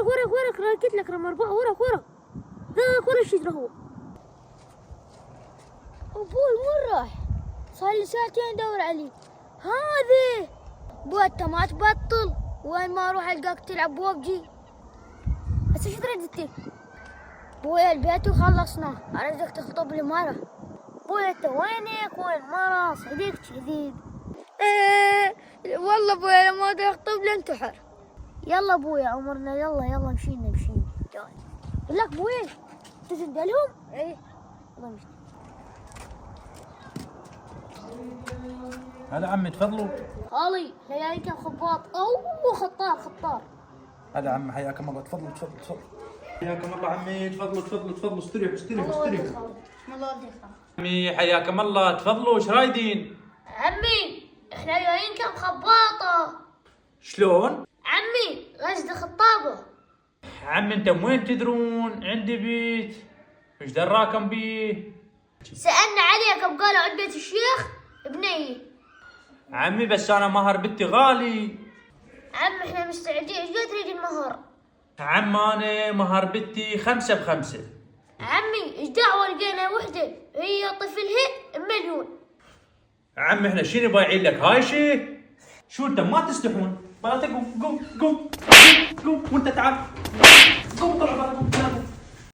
وراك راكد لك مربوع وراك ذاك ورا الشجرة هو. أبوي وين راح؟ صار لي ساعتين أدور عليه. هذه أبوي أنت ما تبطل، وين ما أروح ألقاك تلعب بوبجي. هسه شو تريد أنت؟ أبوي البيت وخلصنا، أريدك تخطب لي مرة. أبوي أنت وينك وين مرة؟ صديق جديد. والله أبوي لما أدري أخطب لي انتحر. يلا أبوي عمرنا، يلا مشينا. يقول لك أبوي تسد لهم؟ إيه يلا مشي. هلا عمي تفضلوا. خالي لياليك خباط أو خطار. هلا عمي حياكم الله، تفضلوا. حياكم الله عمي، تفضلوا استريحوا. بسم الله ولدي عمي حياكم الله، تفضلوا. ايش رايدين؟ عمي احنا جايين كم خباطة. شلون؟ عمي غزة خطابة. عمي انت وين تدرون؟ عندي بيت، ايش دراكم بيه؟ سألنا عليك بقالوا عند بيت الشيخ بنية. عمي بس انا مهر بنتي غالي. عمي احنا مستعدين، ايش قد تريد المهر؟ عم انا مهر بنتي 5 ب5. عمي ايش دعوة لقينا وحدة هي طفلها بمليون. عمي احنا شنو بايعين لك هاي شيء؟ شو انت ما تستحون؟ قوم وانت تعال. قوم طلع برا.